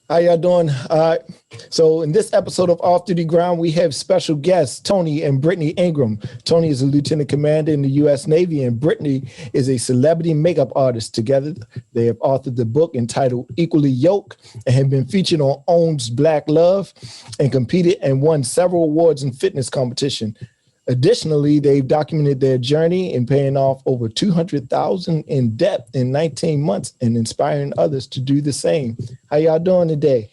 How y'all doing? So in this episode of Off Duty Ground, we have special guests, Tony and Brittany Ingram. Tony is a lieutenant commander in the U.S. Navy, and Brittany is a celebrity makeup artist. Together, they have authored the book entitled Equally Yoked and have been featured on OWN's Black Love and competed and won several awards in fitness competition. Additionally, they've documented their journey in paying off over $200,000 in debt in 19 months and inspiring others to do the same. How y'all doing today?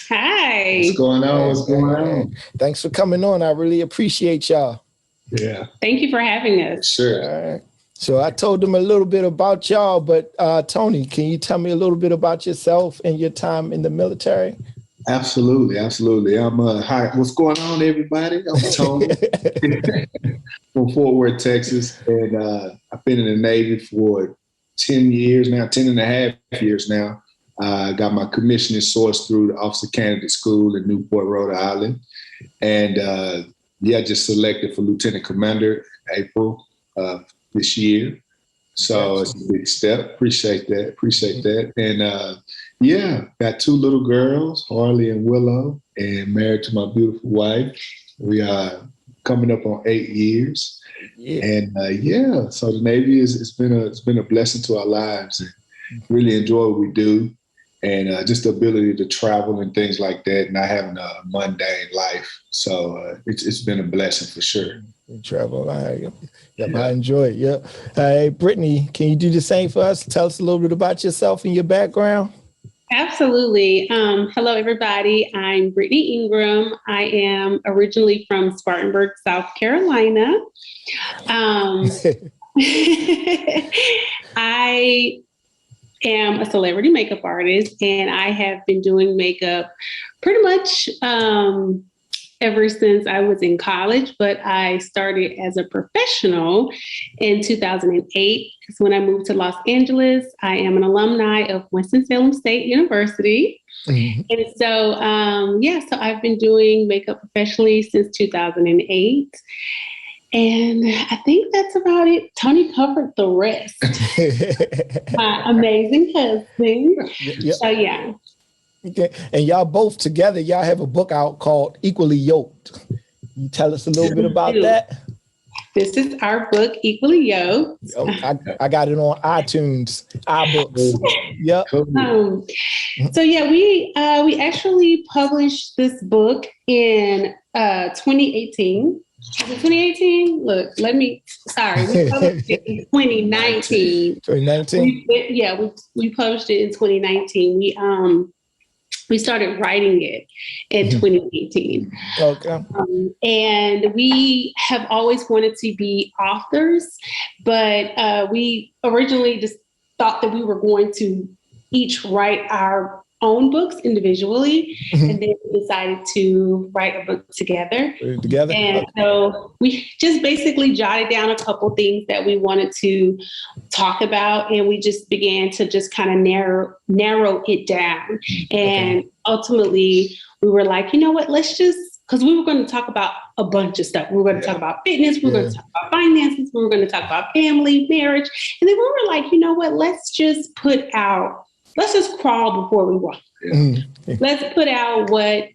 Hi. What's going on? What's going on? Thanks for coming on. I really appreciate y'all. Yeah. Thank you for having us. Sure. All right. So I told them a little bit about y'all, but Tony, can you tell me a little bit about yourself and your time in the military? Absolutely. I'm hi. What's going on, everybody? I'm Tony from Fort Worth, Texas, and I've been in the Navy for 10 years now, 10 and a half years now. I got my commissioning source through the Officer Candidate School in Newport, Rhode Island, and just selected for Lieutenant Commander in April this year. So it's a big step. Appreciate that. And got two little girls, Harley and Willow, and married to my beautiful wife. We are coming up on 8 years. Yeah. And so the Navy it's been a blessing to our lives, and really enjoy what we do, and just the ability to travel and things like that, not having a mundane life. So it's been a blessing for sure. Travel. I enjoy it. Yeah. Hey, Brittany, can you do the same for us? Tell us a little bit about yourself and your background. Absolutely. Hello, everybody. I'm Brittany Ingram. I am originally from Spartanburg, South Carolina. I am a celebrity makeup artist, and I have been doing makeup pretty much ever since I was in college, but I started as a professional in 2008. Because when I moved to Los Angeles, I am an alumni of Winston-Salem State University. Mm-hmm. And so, so I've been doing makeup professionally since 2008. And I think that's about it. Tony covered the rest. My amazing husband. Yep. So, yeah. Okay. And y'all both together, y'all have a book out called Equally Yoked. You tell us a little bit about that? This is our book, Equally Yoked. I got it on iTunes, iBooks. Yep. We actually published this book in 2018. Is it 2018? Look, we published it in 2019. 2019? We published it in 2019. We started writing it in 2018. Okay. And we have always wanted to be authors, but we originally just thought that we were going to each write our own books individually, and then we decided to write a book together. And so we just basically jotted down a couple things that we wanted to talk about, and we just began to just kind of narrow it down. And ultimately, we were like, you know what, let's just, because we were going to talk about a bunch of stuff. We were going to talk about fitness. We were going to talk about finances. We were going to talk about family, marriage. And then we were like, you know what, let's just crawl before we walk. Let's put out what,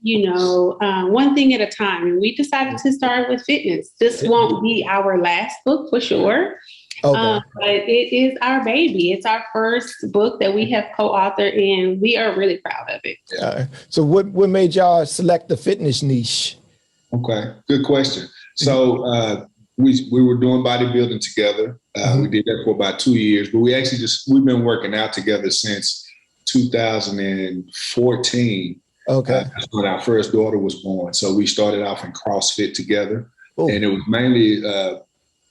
one thing at a time. And we decided to start with fitness. This won't be our last book for sure. Okay. But it is our baby. It's our first book that we have co-authored, and we are really proud of it. So what made y'all select the fitness niche? Okay, good question. So we were doing bodybuilding together. We did that for about 2 years, but we've been working out together since 2014. Okay. That's when our first daughter was born. So we started off in CrossFit together. And it was mainly,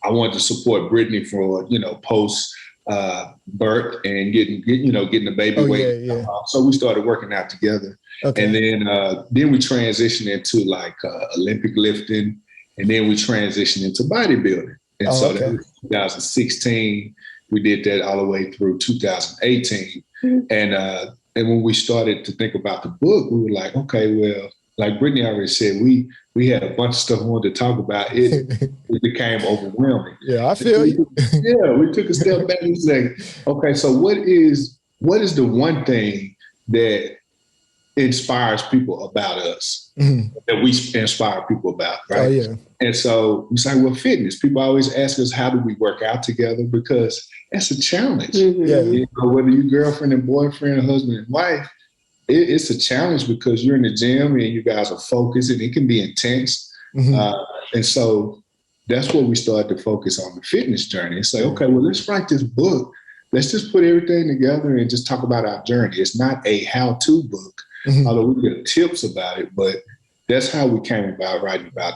I wanted to support Brittany for, post birth and getting the baby weight. Yeah. So we started working out together. Okay. And then we transitioned into like Olympic lifting, and then we transitioned into bodybuilding. And that was 2016. We did that all the way through 2018. And when we started to think about the book, we were like, okay, well, like Brittany already said, we had a bunch of stuff we wanted to talk about. It became overwhelming. Yeah, I feel you. We took a step back and said, okay, so what is the one thing that inspires people about us, that we inspire people about, right? Oh, yeah. And so we say, well, fitness. People always ask us, how do we work out together? Because that's a challenge. Yeah. You know, whether you're girlfriend and boyfriend, or husband and wife, it's a challenge because you're in the gym and you guys are focused and it can be intense. And so that's where we started to focus on the fitness journey and say, okay, well, let's write this book. Let's just put everything together and just talk about our journey. It's not a how-to book, although we get tips about it, but that's how we came about writing about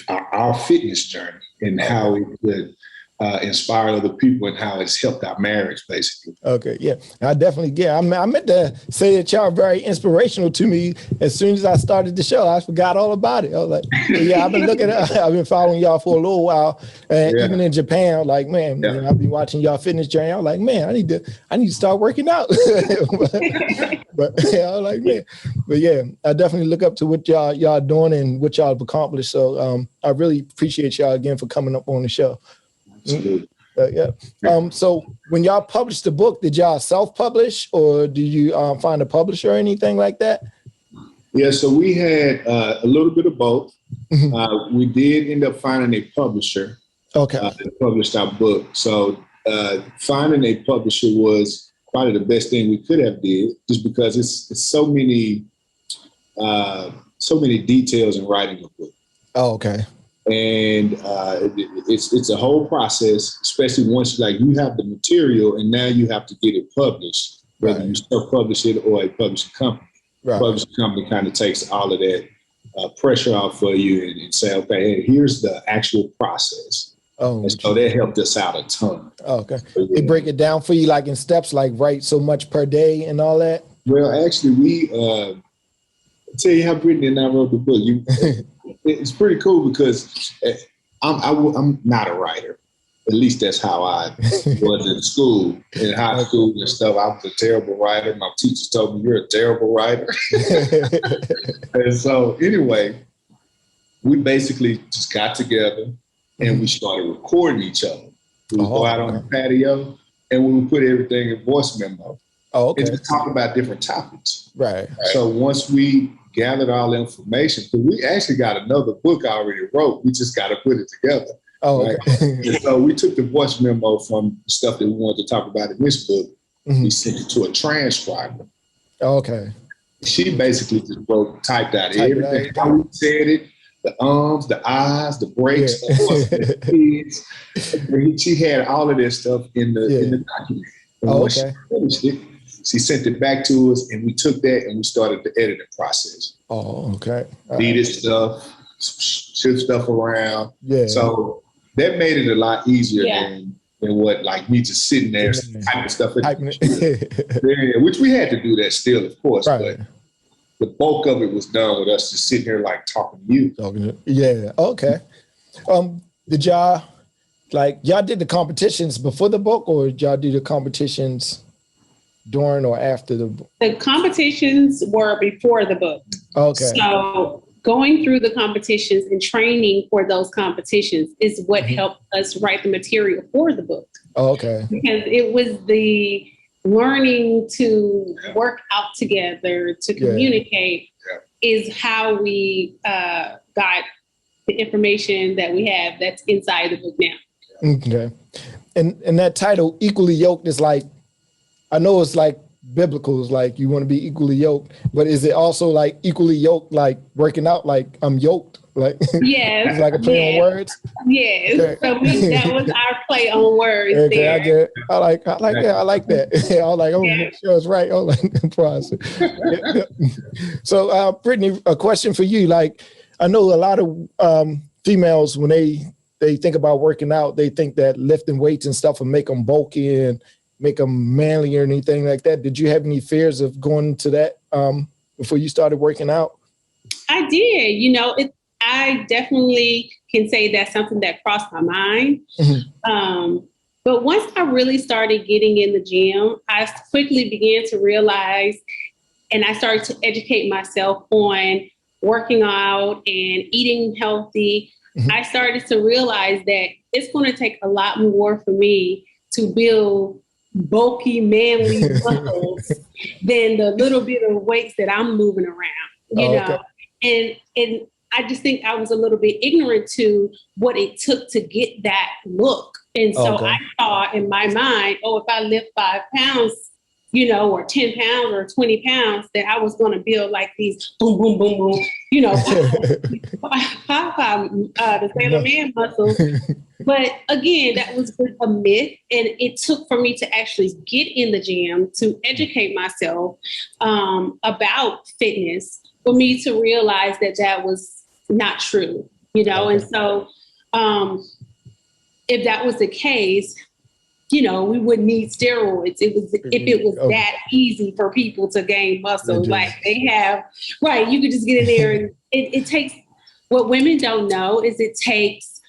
our fitness journey and how it could inspire other people and how it's helped our marriage, basically. Okay, yeah, I definitely get. I meant to say that y'all are very inspirational to me. As soon as I started the show, I forgot all about it. I was like, yeah, I've been looking at, I've been following y'all for a little while, and even in Japan, like, man, you know, I've been watching y'all fitness journey. I was like, man, I need to start working out. but yeah, I was like, man, but yeah, I definitely look up to what y'all doing and what y'all have accomplished. So I really appreciate y'all again for coming up on the show. So when y'all published the book, did y'all self-publish or did you find a publisher or anything like that? Yeah, so we had a little bit of both. We did end up finding a publisher that published our book. So finding a publisher was probably the best thing we could have did, just because it's so many details in writing a book. Oh, okay. And it's a whole process, especially once you have the material and now you have to get it published, whether you self-publish it or a publishing company. Right. Publishing company kind of takes all of that pressure off for you and say, okay, hey, here's the actual process. Oh, and so that helped us out a ton. Oh, okay. They break it down for you like in steps, like write so much per day and all that? Well, actually, we I'll tell you how Brittany and I wrote the book. It's pretty cool because I'm not a writer. At least that's how I was in school. In high school and stuff, I was a terrible writer. My teachers told me, you're a terrible writer. And so anyway, we basically just got together and we started recording each other. We would go out on the patio and we would put everything in voice memo. Oh, okay. And just talk about different topics. Right. So once we gathered all the information, because we actually got another book I already wrote. We just got to put it together. Oh, right? Okay. So we took the voice memo from stuff that we wanted to talk about in this book. We sent it to a transcriber. Oh, okay. She basically just typed out everything, how we said it, the ums, the ahs, the breaks, the kids. She had all of this stuff in the document. And when she finished it, she sent it back to us, and we took that and we started the editing process. Oh, okay. Deleted stuff, shift stuff around. Yeah. So that made it a lot easier than what, like, me just sitting there typing stuff. Which we had to do that still, of course. Right. But the bulk of it was done with us just sitting here, like, talking to you. Yeah. Okay. Did y'all did the competitions before the book, or did y'all do the competitions during or after the book? The competitions were before the book. Okay. So going through the competitions and training for those competitions is what helped us write the material for the book. Oh, okay. Because it was the learning to work out together, to communicate is how we got the information that we have that's inside the book now. Okay. And that title, Equally Yoked, is like, I know it's like biblical, it's like you want to be equally yoked, but is it also like equally yoked, like working out, like I'm yoked? Like, yes. It's like a play on words? Yes. Okay. So that was our play on words. Okay, there. I get it. I like that. I like that. I was like, make sure it's right. I was like, process. So, Brittany, a question for you. Like, I know a lot of females, when they think about working out, they think that lifting weights and stuff will make them bulky and make them manly or anything like that. Did you have any fears of going into that before you started working out? I did. I definitely can say that's something that crossed my mind. But once I really started getting in the gym, I quickly began to realize, and I started to educate myself on working out and eating healthy. I started to realize that it's going to take a lot more for me to build bulky, manly muscles than the little bit of weights that I'm moving around, you know? And I just think I was a little bit ignorant to what it took to get that look. And so I thought in my mind, oh, if I lift 5 pounds, you know, or 10 pounds or 20 pounds, that I was going to build like these boom, boom, boom, boom, you know, the Sailor Man muscles. But again, that was a myth. And it took for me to actually get in the gym to educate myself about fitness, for me to realize that that was not true, you know? And so if that was the case, you know, we wouldn't need steroids. If it was that easy for people to gain muscle, like they have, right? You could just get in there, and it takes. What women don't know is it takes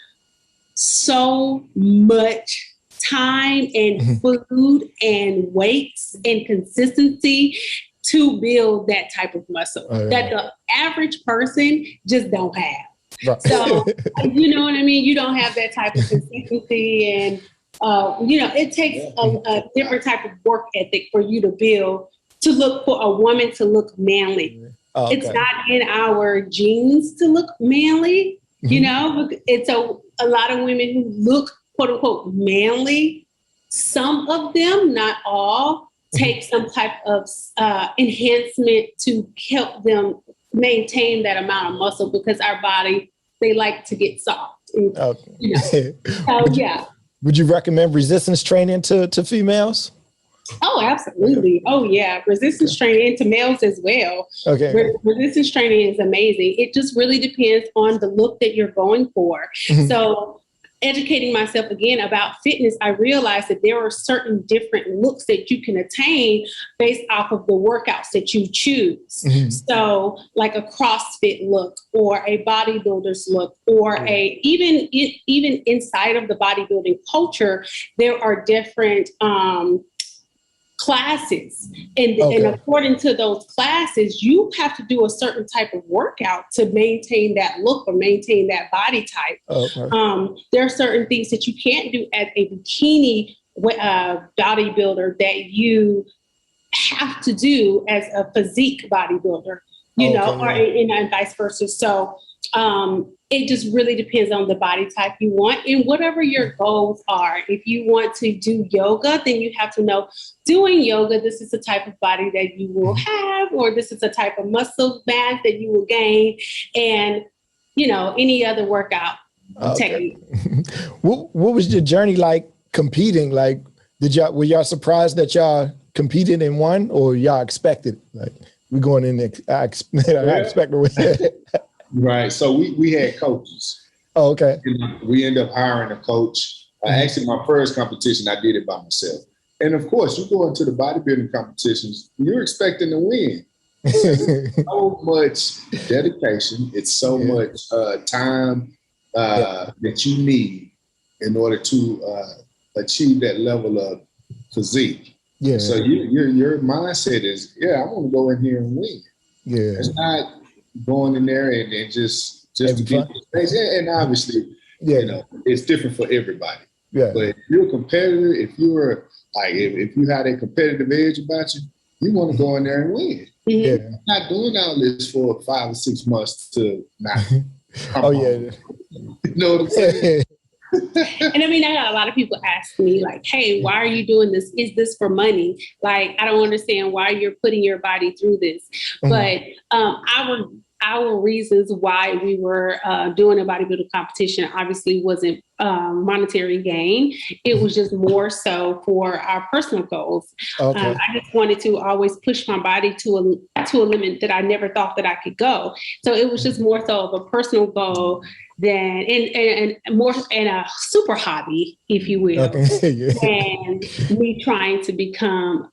so much time and food and weights and consistency to build that type of muscle that the average person just don't have. Right. So you know what I mean? You don't have that type of consistency, and you know, it takes a different type of work ethic for you to build, to look for a woman to look manly. It's not in our genes to look manly, you know. It's a lot of women who look quote unquote manly. Some of them, not all, take some type of enhancement to help them maintain that amount of muscle, because our body, they like to get soft. And, you know. So yeah. Would you recommend resistance training to females? Oh, absolutely. Oh, yeah. Resistance training to males as well. Resistance training is amazing. It just really depends on the look that you're going for. So educating myself again about fitness, I realized that there are certain different looks that you can attain based off of the workouts that you choose. So like a CrossFit look, or a bodybuilder's look, or even inside of the bodybuilding culture, there are different classes. And according to those classes, you have to do a certain type of workout to maintain that look or maintain that body type. There are certain things that you can't do as a bikini bodybuilder that you have to do as a physique bodybuilder, you know, and vice versa. So it just really depends on the body type you want and whatever your goals are. If you want to do yoga, then you have to know, doing yoga, this is the type of body that you will have, or this is the type of muscle mass that you will gain, and, you know, any other workout technique. What was your journey like competing? Like, were y'all surprised that y'all competed and won, or y'all expected? Like, we're going in there, I expected. Right. So we had coaches. We ended up hiring a coach. Actually, my first competition, I did it by myself. And of course, you go into the bodybuilding competitions, you're expecting to win. So much dedication. It's so much time that you need in order to achieve that level of physique. So your mindset is, I want to go in here and win. It's not going in there and just to get and obviously, you know, it's different for everybody. But if you're a competitor, if you're like, if you have a competitive edge about you, you want to go in there and win. You're not doing all this for 5 or 6 months to not come You know what I'm saying? And I mean, I got a lot of people ask me like, hey, why are you doing this? Is this for money? Like, I don't understand why you're putting your body through this. But our reasons why we were doing a bodybuilding competition obviously wasn't monetary gain. It was just more so for our personal goals. I just wanted to always push my body to a limit that I never thought that I could go. So it was just more so of a personal goal than and more in a super hobby, if you will, and me trying to become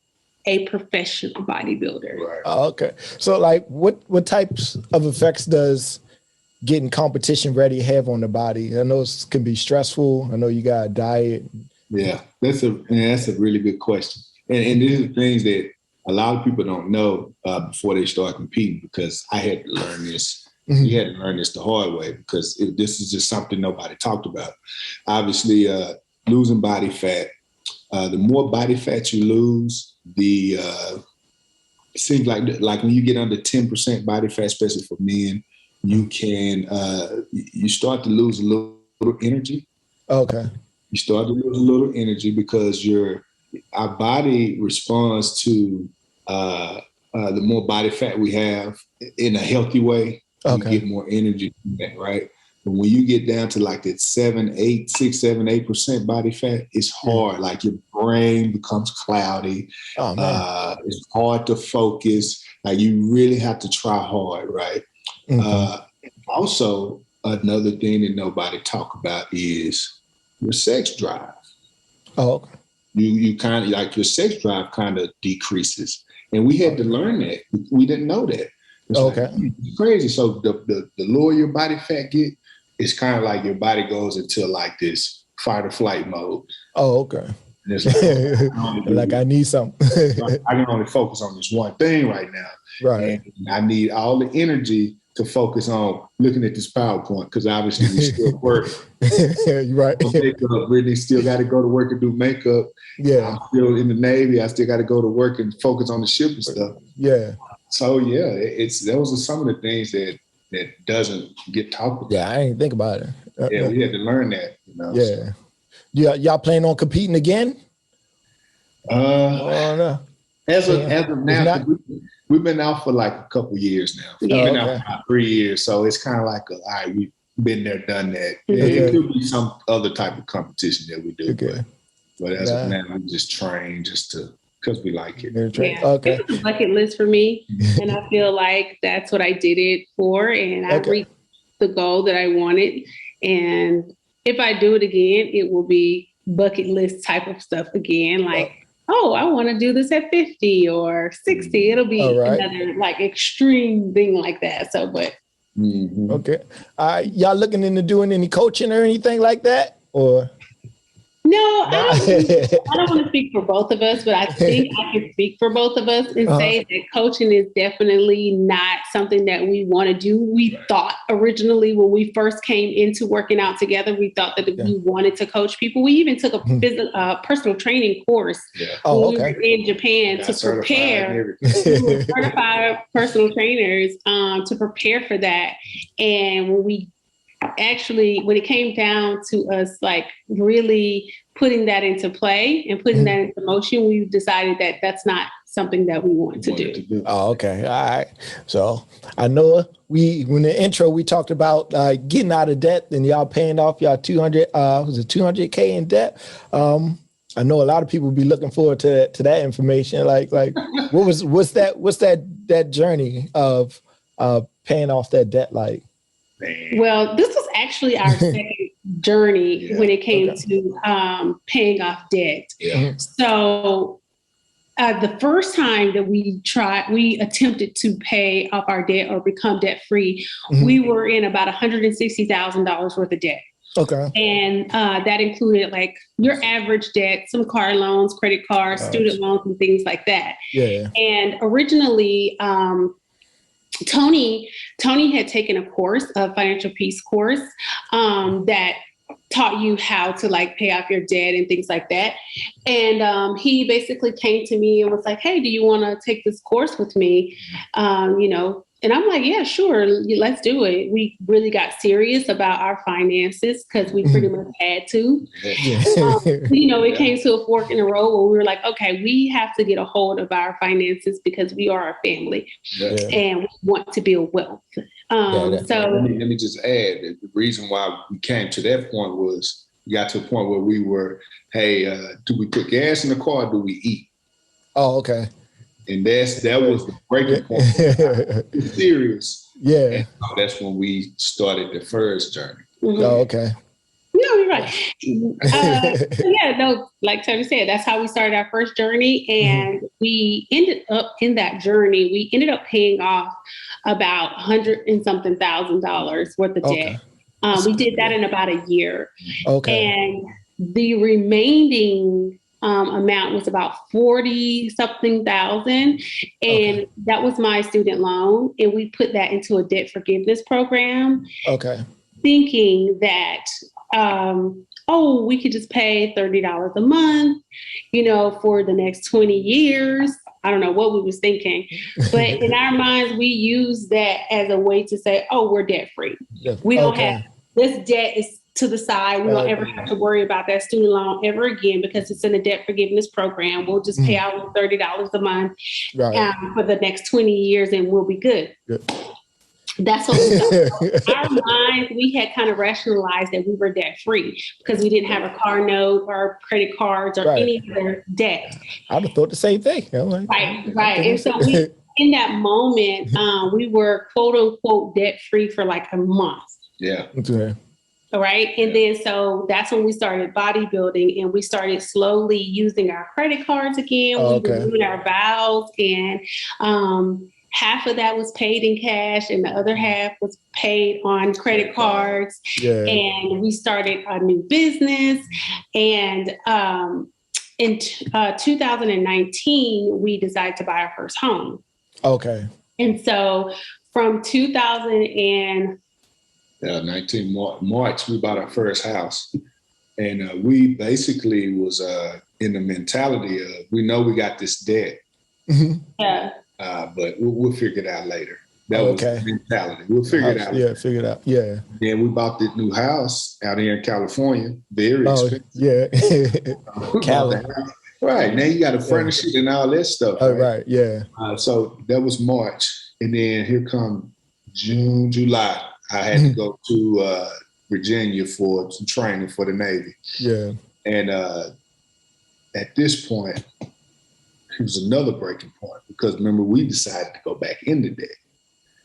a professional bodybuilder. So like what types of effects does getting competition ready have on the body? I know it can be stressful. I know you got a diet. That's a really good question. And these are things that a lot of people don't know before they start competing, because I had to learn this. You had to learn this the hard way, because this is just something nobody talked about. Obviously, losing body fat, the more body fat you lose, it seems like when you get under 10% body fat, especially for men, you can you start to lose a little energy. Okay. You start to lose a little energy because our body responds to the more body fat we have in a healthy way. Okay. You get more energy from that, right? But when you get down to like that 6-7-8% body fat, it's hard. Like your brain becomes cloudy. Oh man. It's hard to focus. Like you really have to try hard, right? Also, another thing that nobody talk about is your sex drive. Oh, okay. You kind of like your sex drive kind of decreases, and we had to learn that. We didn't know that. It's it's crazy. So the lower your body fat get, it's kind of like your body goes into like this fight or flight mode. Oh, okay. And it's like I need something. I can only focus on this one thing right now. Right. And I need all the energy to focus on looking at this PowerPoint because obviously we still work. Right. Makeup, Brittany still got to go to work and do makeup. Yeah. I'm still in the Navy. I still got to go to work and focus on the ship and stuff. Yeah. So yeah, those are some of the things that doesn't get talked about. Yeah, I ain't think about it. Yeah, we had to learn that. You know, yeah. Yeah, y'all plan on competing again? No. As of now, we've been out for like a couple years now. We've been out for about 3 years, so it's kind of like all right, we've been there, done that. It could be some other type of competition that we do, but as of now, we just train because we like it. Yeah. Okay. It's a bucket list for me, and I feel like that's what I did it for, and I reached the goal that I wanted. And if I do it again, it will be bucket list type of stuff again, like. Oh, I want to do this at 50 or 60. It'll be another like extreme thing like that. So, but. Okay. Y'all looking into doing any coaching or anything like that? Or? No, I don't want to speak for both of us, but I think I can speak for both of us and say that coaching is definitely not something that we want to do. We thought originally when we first came into working out together, we thought that we wanted to coach people. We even took a personal training course when we were in Japan to prepare. We were certified personal trainers to prepare for that. And when it came down to us, like really putting that into play and putting that into motion, we decided that that's not something that we wanted to do. Oh, okay. All right. So I know when the intro, we talked about getting out of debt and y'all paying off y'all 200K in debt. I know a lot of people be looking forward to that information. Like what's that journey of paying off that debt like? Well, this was actually our second journey when it came to paying off debt. Yeah. So the first time that we attempted to pay off our debt or become debt free, we were in about $160,000 worth of debt. Okay. And that included like your average debt, some car loans, credit cards, student loans, and things like that. Yeah. And originally, Tony had taken a course, a financial peace course, that taught you how to like pay off your debt and things like that. And he basically came to me and was like, hey, do you want to take this course with me? And I'm like, yeah, sure. Let's do it. We really got serious about our finances because we pretty much had to. It came to a fork in the road where we were like, okay, we have to get a hold of our finances because we are a family and we want to build wealth. So let me just add that the reason why we came to that point was we got to a point where we were, hey, do we put gas in the car or do we eat? Oh, okay. And that was the breaking point. It's serious. Yeah. And so that's when we started the first journey. Oh, okay. No, you're right. Like Tony said, that's how we started our first journey. And we ended up in that journey. We ended up paying off about $100 and something thousand worth of debt. We did that in about a year. Okay. And the remaining amount was about 40 something thousand. And that was my student loan. And we put that into a debt forgiveness program. Okay. Thinking that oh, we could just pay $30 a month, for the next 20 years. I don't know what we was thinking, but in our minds, we use that as a way to say, oh, we're debt free. Yeah. We don't have this debt is to the side. We don't ever have to worry about that student loan ever again because it's in a debt forgiveness program. We'll just pay out $30 a month for the next 20 years and we'll be good. That's what we thought. Our minds, we had kind of rationalized that we were debt free because we didn't have a car note or credit cards or any other debt. I'd have thought the same thing. Right. And so in that moment, we were quote unquote debt free for like a month. Yeah. All right. And then so that's when we started bodybuilding and we started slowly using our credit cards again. We were doing our vows and half of that was paid in cash and the other half was paid on credit cards. Yeah. And we started a new business. And in 2019, we decided to buy our first home. Okay. And so from 19 March, we bought our first house. And we basically was in the mentality of, we know we got this debt. Yeah. But we'll figure it out later. That was the mentality. We'll figure it out. Yeah, figure it out. Yeah. Then we bought this new house out here in California. Very expensive. Yeah. Right. Now you got to furnish it and all that stuff. Right. Yeah. So that was March. And then here come June, July. I had to go to Virginia for some training for the Navy. Yeah. And at this point, it was another breaking point because remember we decided to go back into debt.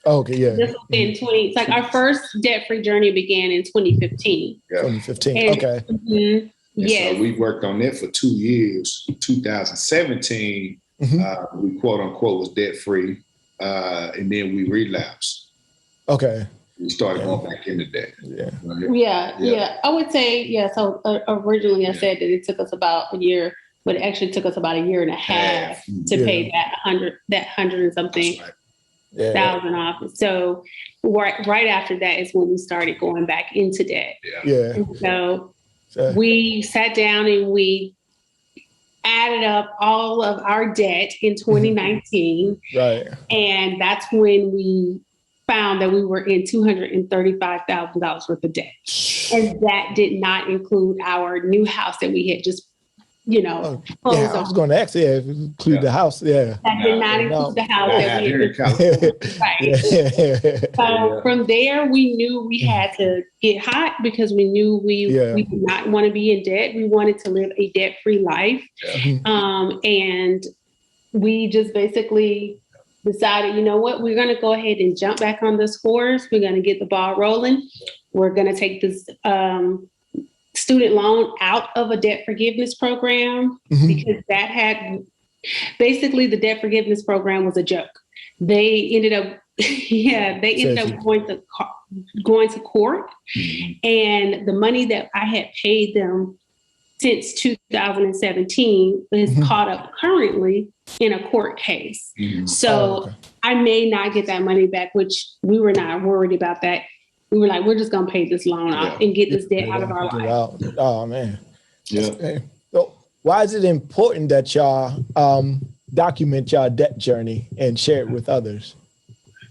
Okay, yeah. This was in it's like our first debt-free journey began in 2015. Yeah. 2015. And, okay. Yes. So we worked on that for 2 years. 2017, we quote unquote was debt free, and then we relapsed. Okay. We started going back into debt. Yeah. Right? Yeah. I would say So originally I said that it took us about a year. But it actually took us about a year and a half to pay that $100 and something thousand off. So right after that is when we started going back into debt. Yeah. And so we sat down and we added up all of our debt in 2019. Right. And that's when we found that we were in $235,000 worth of debt. And that did not include our new house that we had just I was going to ask, include the house, That did not include the house that we had. Right. So from there, we knew we had to get hot because we knew we did not want to be in debt. We wanted to live a debt-free life. And we just basically decided, you know what, we're going to go ahead and jump back on this horse. We're going to get the ball rolling. We're going to take this student loan out of a debt forgiveness program because that had basically the debt forgiveness program was a joke. They ended up going to court, and the money that I had paid them since 2017 is caught up currently in a court case. So I may not get that money back, which we were not worried about that. We were like, we're just going to pay this loan off and get this debt out of our life. Oh, man. Yeah. So why is it important that y'all document y'all debt journey and share it with others?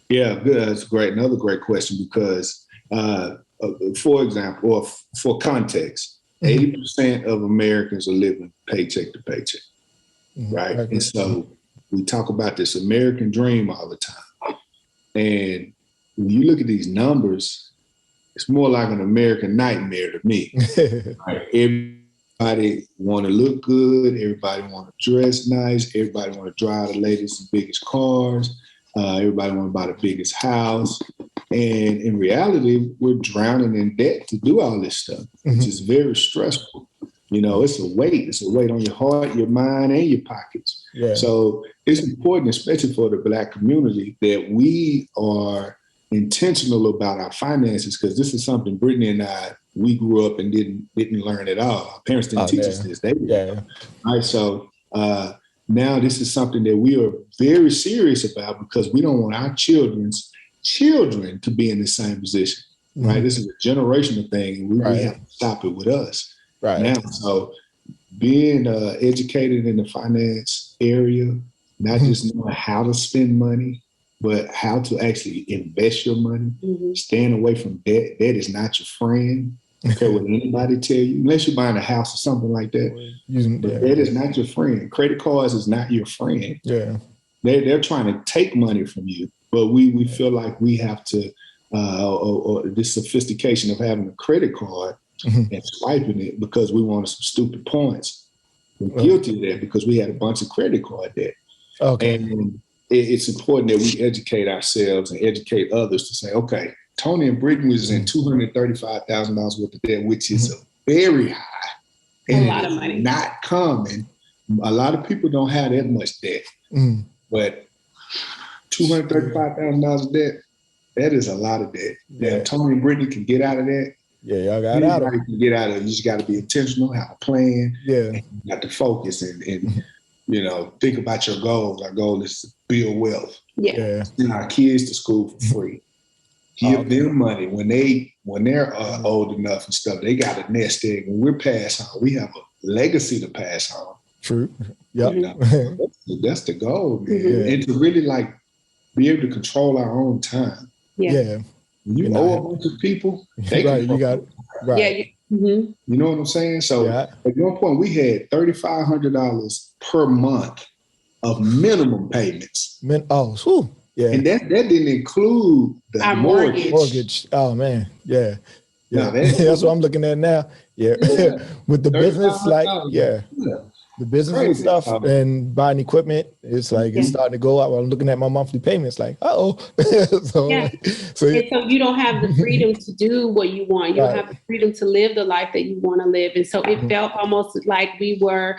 Yeah, good. That's great. Another great question because, for example, or for context, 80% of Americans are living paycheck to paycheck, right? And so we talk about this American dream all the time. And when you look at these numbers, it's more like an American nightmare to me. Right? Everybody want to look good. Everybody want to dress nice. Everybody want to drive the latest and biggest cars. Everybody want to buy the biggest house. And in reality, we're drowning in debt to do all this stuff, which is very stressful. It's a weight. It's a weight on your heart, your mind, and your pockets. Yeah. So it's important, especially for the Black community, that we are intentional about our finances, because this is something Brittany and we grew up and didn't learn at all. Our parents didn't teach us this. They did. All right. So now this is something that we are very serious about because we don't want our children's children to be in the same position. Right. This is a generational thing, and we have to stop it with us. Right. now. So being educated in the finance area, not just knowing how to spend money, but how to actually invest your money, staying away from debt. Debt is not your friend. I don't care what anybody tell you, unless you're buying a house or something like that. But debt is not your friend. Credit cards is not your friend. Yeah. They're trying to take money from you, but we feel like we have to, or this sophistication of having a credit card and swiping it because we wanted some stupid points. We're guilty of that because we had a bunch of credit card debt. Okay. And it's important that we educate ourselves and educate others to say, okay, Tony and Brittany was in $235,000 worth of debt, which is very high. And a lot of money. Not common. A lot of people don't have that much debt. But $235,000 of debt, that is a lot of debt. Yeah. Tony and Brittany can get out of that. Yeah, y'all got out of it. Can get out of it. You just got to be intentional, have a plan. Yeah. And you got to focus and think about your goals. Our goal is to build wealth. Yeah. Send our kids to school for free. Give them money when they're old enough and stuff. They got a nest egg. When we're past home, we have a legacy to pass on. True. Yeah. That's the goal, man. And to really be able to control our own time. Yeah. When you owe a bunch of people, they can you got it. Right. Yeah. You know what I'm saying? So at one point we had $3,500 per month of minimum payments. Yeah. And that didn't include the mortgage. Oh man. Yeah. Yeah. That's what I'm looking at now. Yeah. With the business, the business and stuff and buying equipment, it's it's starting to go up. I'm looking at my monthly payments so you don't have the freedom to do what you want. You don't have the freedom to live the life that you want to live. And so it felt almost like we were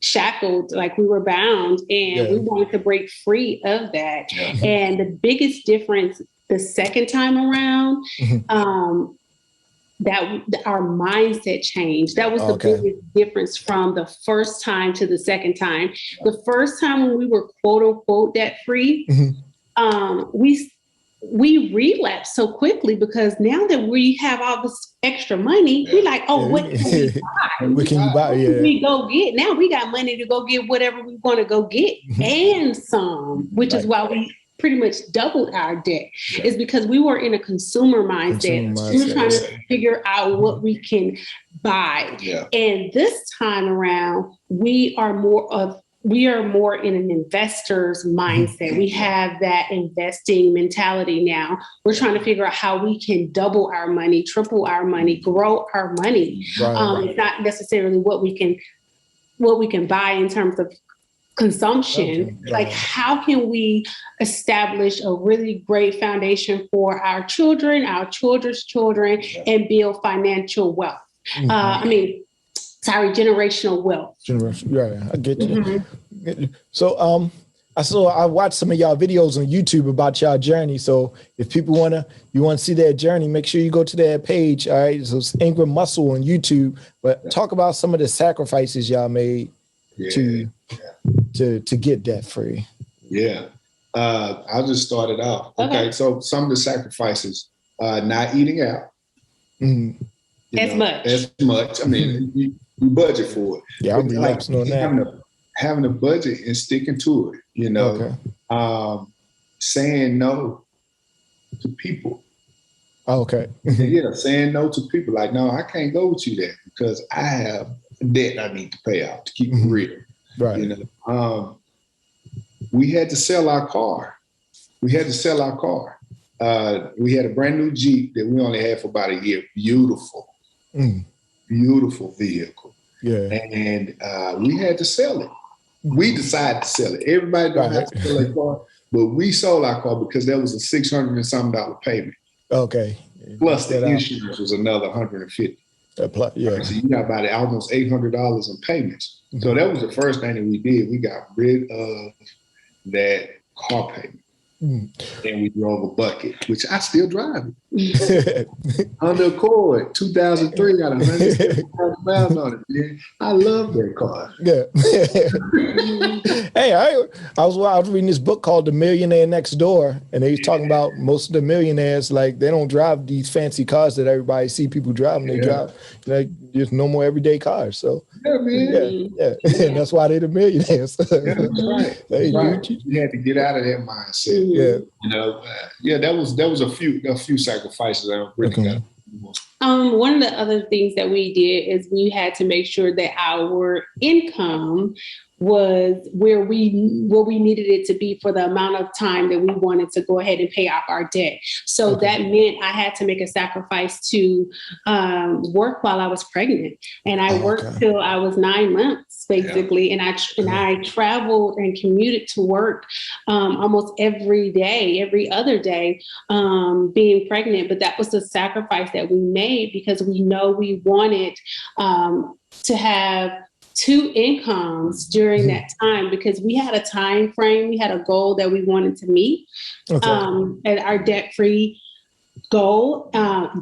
shackled, like we were bound, and we wanted to break free of that. And the biggest difference the second time around, that our mindset changed. That was the biggest difference from the first time to the second time. The first time when we were quote unquote debt free, we relapsed so quickly because now that we have all this extra money, we're like, what can we buy? What can you buy? What can we go get? Now we got money to go get whatever we want to go get and some, which is why we pretty much doubled our debt. Is because we were in a consumer mindset. We were trying to figure out what we can buy. And this time around, we are more in an investor's mindset. We have that investing mentality now. We're trying to figure out how we can double our money, triple our money, grow our money. It's not necessarily what we can buy in terms of consumption. How can we establish a really great foundation for our children, our children's children, and build financial wealth? Generational wealth. I get you. So I watched some of y'all videos on YouTube about y'all journey. So if people you want to see their journey, make sure you go to their page. All right. So it's Ingram Muscle on YouTube. But talk about some of the sacrifices y'all made to get debt free. I'll just start it off. Okay. So some of the sacrifices, not eating out. As much. I mean, you budget for it. Yeah, I'm relaxing on that. Having a budget and sticking to it, saying no to people. Saying no to people. Like, no, I can't go with you there because I have debt I need to pay out to keep it real. Right. We had to sell our car. We had a brand new Jeep that we only had for about a year. Beautiful vehicle. Yeah. And we had to sell it. We decided to sell it. Everybody don't have to sell their car, but we sold our car because there was a $600 and something payment. Okay. Plus the insurance was another $150. So you got about almost $800 in payments. So that was the first thing that we did. We got rid of that car payment. And we drove a bucket, which I still drive it. Honda Accord, 2003, got 100,000 miles on it, man. I love that car. Yeah. Hey, I was reading this book called The Millionaire Next Door, and they was talking about most of the millionaires, like, they don't drive these fancy cars that everybody see people driving. They drive like just normal everyday cars. So man. Yeah. And that's why they're the millionaires. That's right. That's right. You had to get out of that mindset. Yeah. You know, that was a few sacrifices I really got. One of the other things that we did is we had to make sure that our income was where we needed it to be for the amount of time that we wanted to go ahead and pay off our debt. So that meant I had to make a sacrifice to work while I was pregnant, and I worked till I was 9 months, basically. And I traveled and commuted to work almost every day, every other day, being pregnant. But that was the sacrifice that we made because we know we wanted to have 2 incomes during that time, because we had a time frame, we had a goal that we wanted to meet at our debt-free goal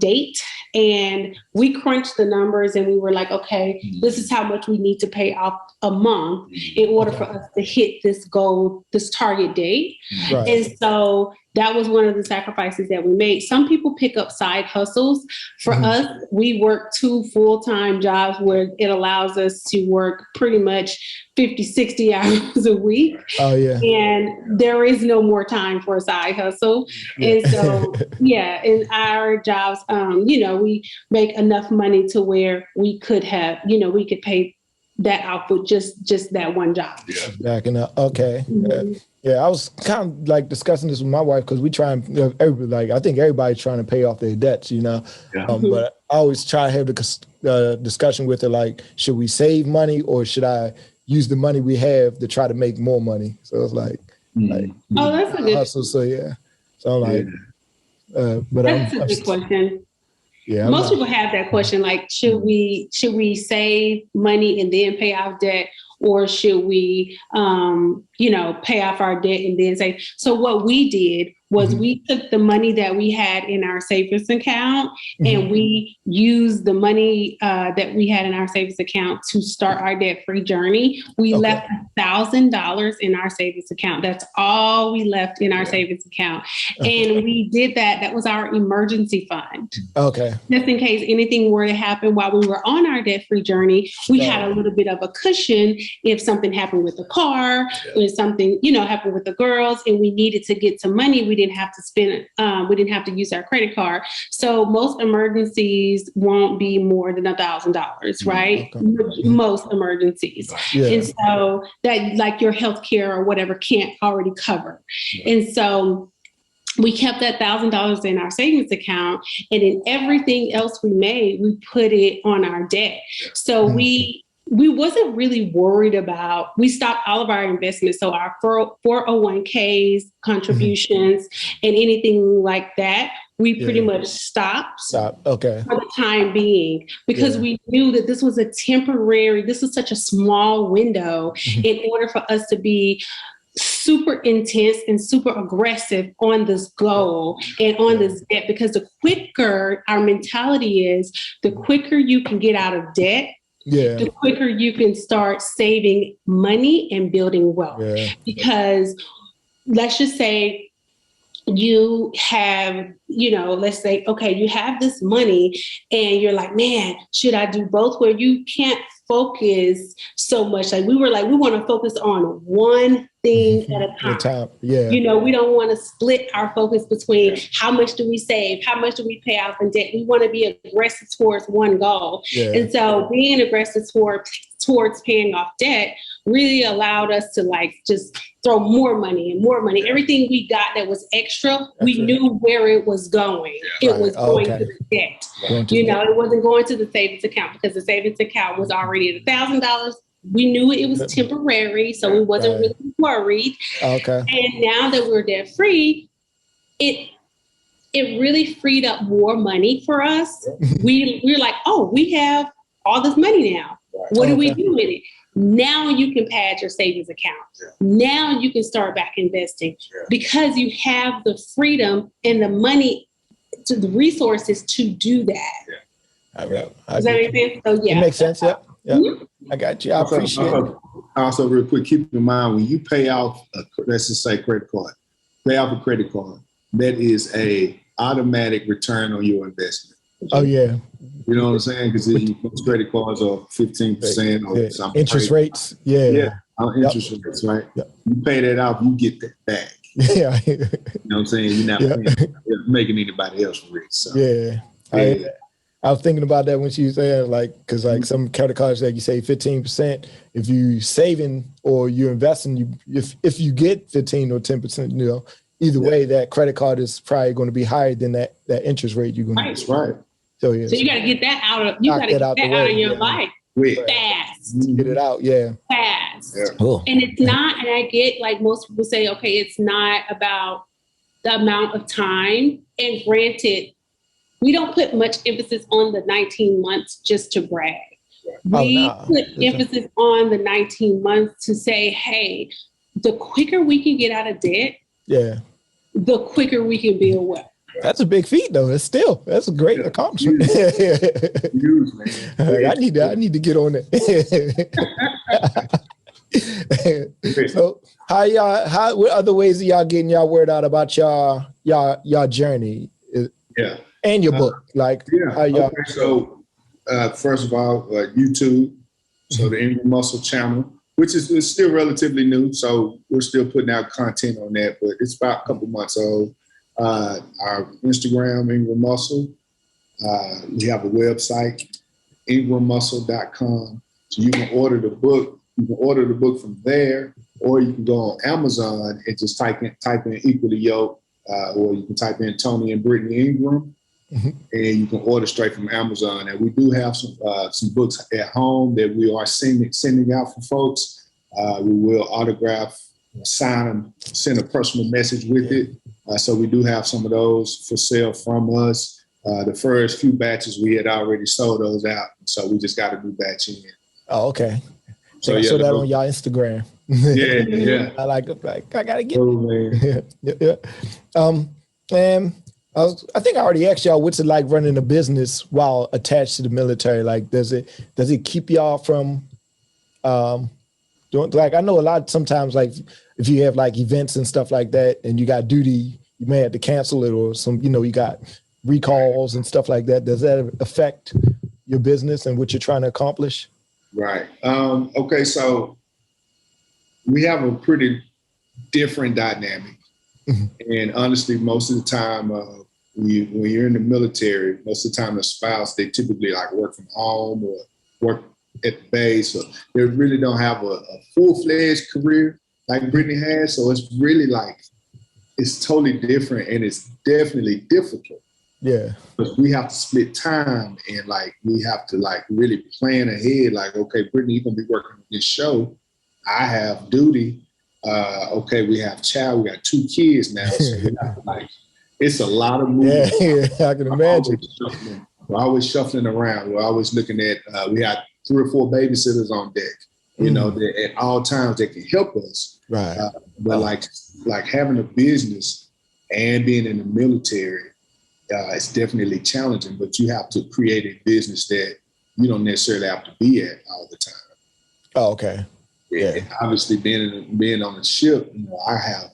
date. And we crunched the numbers and we were like, okay, this is how much we need to pay off a month in order for us to hit this goal, this target date. Right. And so that was one of the sacrifices that we made. Some people pick up side hustles. For us, we work 2 full-time jobs where it allows us to work pretty much 50, 60 hours a week. Oh, yeah. And there is no more time for a side hustle. Yeah. And so, in our jobs, we make enough money to where we could have, we could pay that output, just that one job. Yeah. Backing up. Okay. Yeah, I was kind of like discussing this with my wife because we try and I think everybody's trying to pay off their debts, but I always try to have the discussion with her, like, should we save money or should I use the money we have to try to make more money? So it's like that's a good hustle. So so I'm like, but that's a good question. Yeah, most people have that question, like, should we save money and then pay off debt, or should we, pay off our debt and then save? So what we did was we took the money that we had in our savings account and we used the money that we had in our savings account to start our debt-free journey. We left $1,000 in our savings account. That's all we left in our savings account. And we did that. That was our emergency fund. Okay. Just in case anything were to happen while we were on our debt-free journey, we had a little bit of a cushion if something happened with the car, or something, happened with the girls, and we needed to get some money. We didn't have to spend we didn't have to use our credit card. So most emergencies won't be more than $1,000, right? Most emergencies. And so that, like, your healthcare or whatever can't already cover. And so we kept that $1,000 in our savings account, and in everything else we made, we put it on our debt. So we wasn't really worried about, we stopped all of our investments. So our 401ks, contributions, and anything like that, we pretty much stopped for the time being, because we knew that this was this was such a small window in order for us to be super intense and super aggressive on this goal and on this debt, because the quicker our mentality is, the quicker you can get out of debt, the quicker you can start saving money and building wealth. Because let's just say you have, let's say, okay, you have this money and you're like, man, should I do both? Where you can't focus so much. Like we want to focus on one thing at a time. We don't want to split our focus between how much do we save, how much do we pay off in debt. We want to be aggressive towards one goal. And so being aggressive towards paying off debt really allowed us to just throw more money and more money. Everything we got that was extra, we knew where it was going. It was going to the debt. It wasn't going to the savings account, because the savings account was already at $1,000. We knew it was temporary, so we wasn't really worried. And now that we're debt free, it really freed up more money for us. We're like, oh, we have all this money now. What do we do with it? Now you can pad your savings account. Yeah. Now you can start back investing because you have the freedom and the money to the resources to do that. Yeah. Does that make sense? So it makes sense. Yeah. Mm-hmm. I got you. I appreciate it. Also, real quick, keep in mind when you pay off, let's just say credit card, pay off a credit card, that is a automatic return on your investment. Oh yeah. You know what I'm saying? Because most credit cards are 15% or something. Interest rates. Yeah. Interest rates, right? Yep. You pay that off, you get that back. Yeah. You know what I'm saying? You're not making anybody else rich. So. Yeah. I was thinking about that when she was saying, like, because like some credit cards that you say 15%, if you saving or you're investing, if you get 15 or 10%, either way, that credit card is probably going to be higher than that interest rate you're going to. That's right. So you got to get that out of your life fast. Get it out, fast. Yeah. Cool. And it's not, and I get like most people say, okay, it's not about the amount of time. And granted, we don't put much emphasis on the 19 months just to brag. We put emphasis on the 19 months to say, hey, the quicker we can get out of debt, the quicker we can build wealth. That's a big feat, though. That's a great accomplishment. Huge, man. I need to get on it. So, what other ways are y'all getting y'all word out about y'all journey? And your book, how y'all. Okay, so first of all, YouTube, so the Ingram Muscle channel, which is still relatively new, so we're still putting out content on that, but it's about a couple months old. Our Instagram, Ingram Muscle. We have a website, ingrammuscle.com. So you can order the book. You can order the book from there, or you can go on Amazon and just type in Equally Yoked, or you can type in Tony and Brittany Ingram, and you can order straight from Amazon. And we do have some books at home that we are sending out for folks. We will autograph, sign them, send a personal message with it. So we do have some of those for sale from us. The first few batches, we had already sold those out. So we just got a new batch in. Oh, okay. So I saw that on y'all Instagram. Yeah. I like it. Like, I got to get it. And I think I already asked y'all what's it like running a business while attached to the military. Like, does it keep y'all from doing, like, I know a lot sometimes, like, if you have like events and stuff like that and you got duty, you may have to cancel it, or you got recalls and stuff like that. Does that affect your business and what you're trying to accomplish? Right. Okay. So we have a pretty different dynamic. And honestly, most of the time, when you're in the military, most of the time the spouse, they typically like work from home or work at the base, so they really don't have a full-fledged career like Brittany has. So it's really like, it's totally different, and it's definitely difficult. Yeah. But we have to split time, and like we have to like really plan ahead. Like, okay, Brittany, you're gonna be working on this show. I have duty. Okay, we have child. We got 2 kids now. So we have to, like, it's a lot of movement. Yeah, I can imagine. We're always shuffling around. We're always looking at. We have 3 or 4 babysitters on deck. You know, at all times that can help us. Right. But like having a business and being in the military, it's definitely challenging. But you have to create a business that you don't necessarily have to be at all the time. Oh, okay. Yeah. And obviously, being on the ship, I have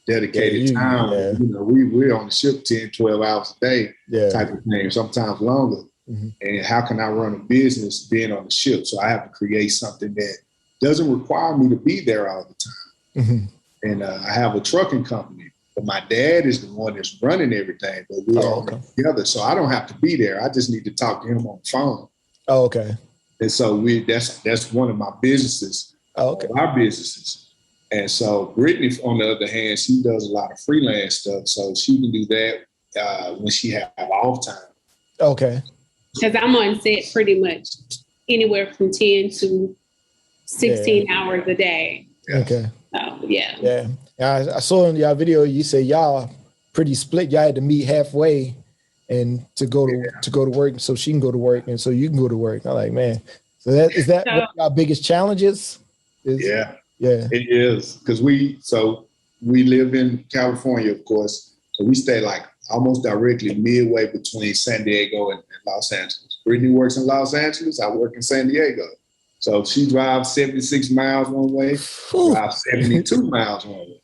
dedicated time. Yeah. We're on the ship 10, 12 hours a day, type of thing, sometimes longer. And how can I run a business being on the ship? So I have to create something that doesn't require me to be there all the time. And I have a trucking company, but my dad is the one that's running everything, but we're all together. So I don't have to be there. I just need to talk to him on the phone. Oh, okay. And so that's one of my businesses. Oh, okay. Our businesses. And so Brittany, on the other hand, she does a lot of freelance stuff. So she can do that when she have off time. Okay. Because I'm on set pretty much anywhere from 10 to 16 hours a day. Okay. So, yeah. Yeah. I saw in y'all video, you say y'all pretty split. Y'all had to meet halfway and to go to work so she can go to work and so you can go to work. I'm like, man, So that one of our biggest challenges? Yeah, yeah, it is, because we live in California, of course, so we stay like almost directly midway between San Diego and Los Angeles. Brittany works in Los Angeles. I work in San Diego. So if she drives 76 miles one way, I drive 72 miles one way.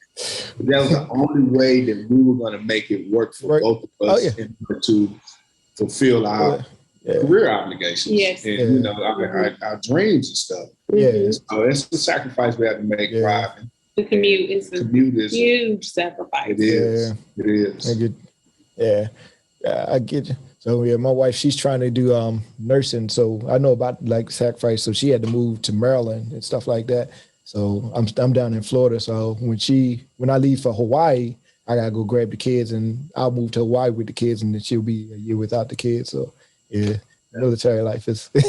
But that was the only way that we were going to make it work for both of us in order to fulfill our career obligations and our dreams and stuff. Yeah. So it's the sacrifice we have to make driving. The commute is a huge sacrifice. It is. Yeah. It is. I get you. So my wife, she's trying to do nursing, so I know about like sacrifice. So she had to move to Maryland and stuff like that. So I'm down in Florida. So when I leave for Hawaii, I gotta go grab the kids, and I'll move to Hawaii with the kids, and then she'll be a year without the kids. So military life is a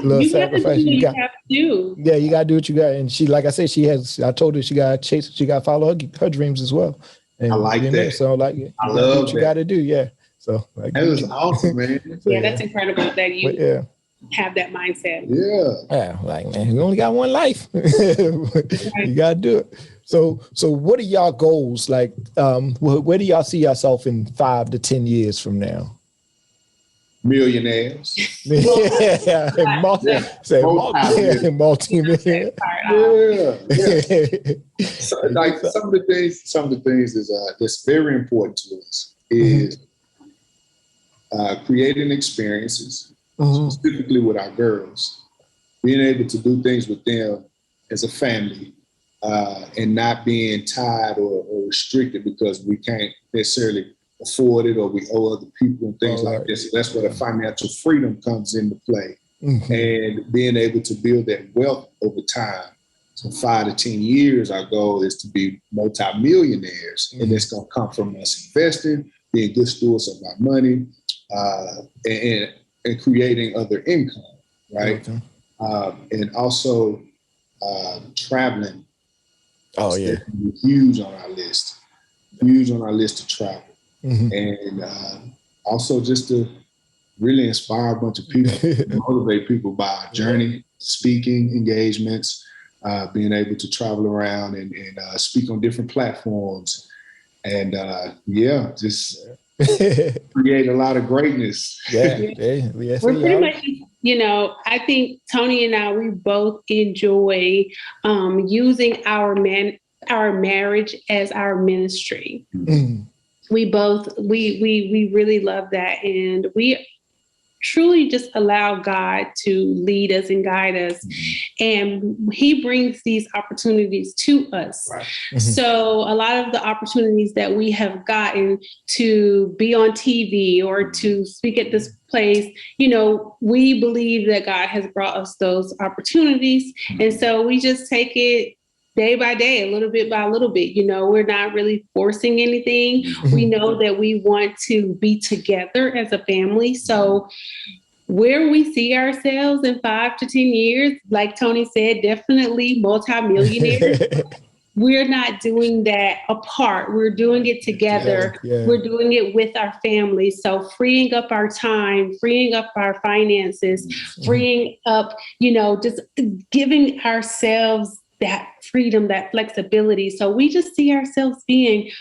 little sacrifice. You have to do. Yeah, you gotta do what you got. And she, like I said, I told her she gotta follow her dreams as well. And I like that. So I love what you gotta do. Yeah. So that was awesome, man. So, that's incredible that you have that mindset. Yeah, like, man, we only got one life. You gotta do it. So what are y'all goals? Like, where do y'all see yourself in 5 to 10 years from now? Millionaires. Multi-millionaire. So, like some of the things is that's very important to us is creating experiences, specifically with our girls, being able to do things with them as a family, and not being tied or restricted because we can't necessarily afford it or we owe other people and things like this. So that's where the financial freedom comes into play, and being able to build that wealth over time. So 5 to 10 years, our goal is to be multi-millionaires, and it's going to come from us investing, being good stewards of our money, and creating other income, right? And also traveling. Huge on our list. Huge on our list to travel. And also just to really inspire a bunch of people, motivate people by our journey, speaking engagements, being able to travel around and speak on different platforms. And just create a lot of greatness. We're pretty much, I think Tony and I, we both enjoy using our marriage as our ministry. We both, we really love that. And we truly just allow God to lead us and guide us. And he brings these opportunities to us. So a lot of the opportunities that we have gotten to be on TV or to speak at this place, we believe that God has brought us those opportunities. And so we just take it day by day, a little bit by a little bit. We're not really forcing anything. We know that we want to be together as a family. So where we see ourselves in 5 to 10 years, like Tony said, definitely multi-millionaires. We're not doing that apart. We're doing it together. We're doing it with our family. So freeing up our time, freeing up our finances, freeing up, just giving ourselves that freedom, that flexibility. So we just see ourselves being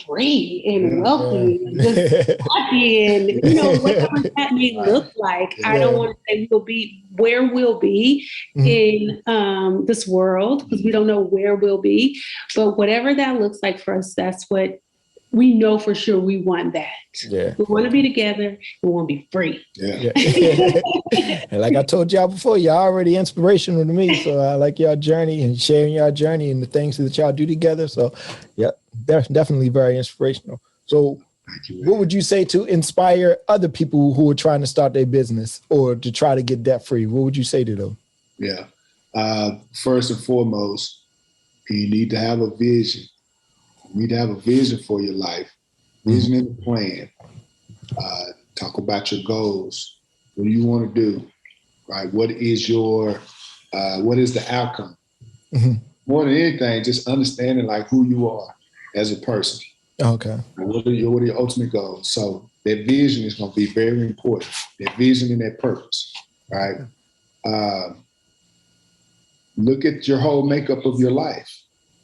free and wealthy and just happy and, whatever that may look like. I don't want to say we'll be where we'll be in this world, because we don't know where we'll be, but whatever that looks like for us, that's what we know for sure. We want that. We want to be together. We want to be free. And like I told y'all before, y'all already inspirational to me. So I like y'all journey and sharing y'all journey and the things that y'all do together. So they're definitely very inspirational. So what would you say to inspire other people who are trying to start their business or to try to get debt free? What would you say to them? First and foremost, you need to have a vision. You need to have a vision for your life, vision and a plan. Talk about your goals. What do you want to do? Right? What is the outcome? More than anything, just understanding like who you are as a person. Okay. What are your ultimate goals? So that vision is going to be very important. That vision and that purpose, right? look at your whole makeup of your life.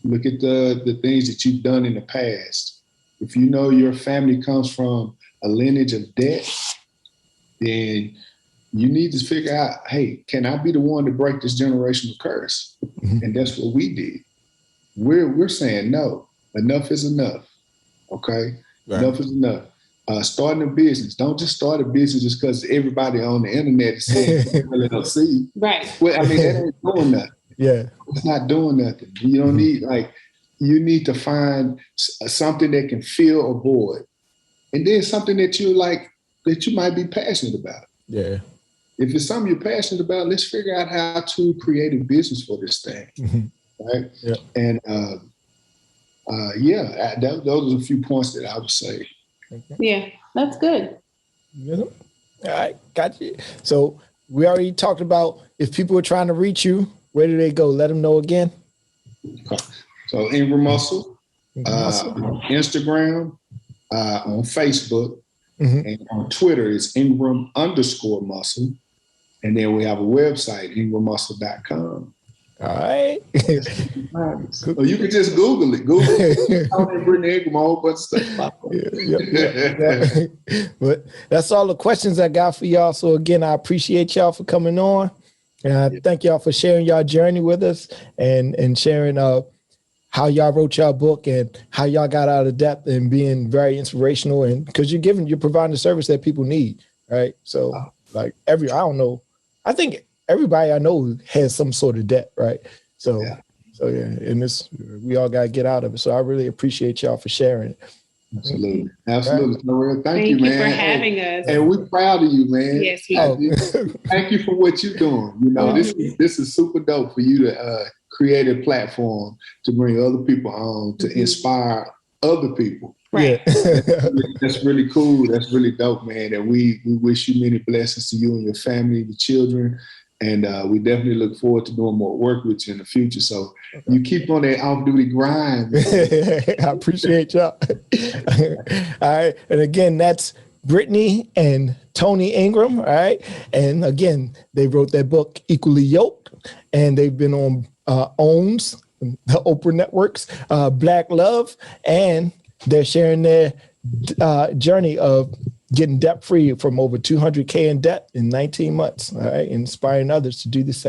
Look at the things that you've done in the past. If you know your family comes from a lineage of debt, then you need to figure out, hey, can I be the one to break this generational curse? Mm-hmm. And that's what we did. We're saying, no, enough is enough. Okay? Right. Enough is enough. Starting a business. Don't just start a business just because everybody on the internet is saying LLC. Right. Well, I mean, that ain't doing nothing. Yeah. It's not doing nothing. You don't need, you need to find something that can fill a void. And then something that you like, that you might be passionate about. Yeah. If it's something you're passionate about, let's figure out how to create a business for this thing. Mm-hmm. Right? Yeah. And those are a few points that I would say. Okay. Yeah, that's good. All right, got you. So we already talked about if people are trying to reach you, where do they go? Let them know again. So Ingram Muscle, on Instagram, on Facebook, mm-hmm. and on Twitter is Ingram_Muscle. And then we have a website, IngramMuscle.com. All right. So you can just Google it. Tony and Brittany Ingram, a whole bunch of stuff. Yeah. But that's all the questions I got for y'all. So again, I appreciate y'all for coming on. And I thank y'all for sharing y'all journey with us and sharing how y'all wrote y'all book and how y'all got out of debt and being very inspirational. And because you're providing the service that people need, right? So I think everybody I know has some sort of debt, right? So and we all got to get out of it. So I really appreciate y'all for sharing it. Absolutely. Right. Thank you, man. For having us. And we're proud of you, man. Yes, we are. Thank you for what you're doing. You know, this is super dope for you to create a platform to bring other people on, to inspire other people. Right. That's really cool. That's really dope, man. And we wish you many blessings to you and your family, the children. And we definitely look forward to doing more work with you in the future. So you keep on that off-duty grind. I appreciate y'all. All right. And again, that's Brittany and Tony Ingram. All right. And again, they wrote that book, Equally Yoked. And they've been on OWN's, the Oprah Network's Black Love. And they're sharing their journey of getting debt free from over $200K in debt in 19 months. All right. Inspiring others to do the same.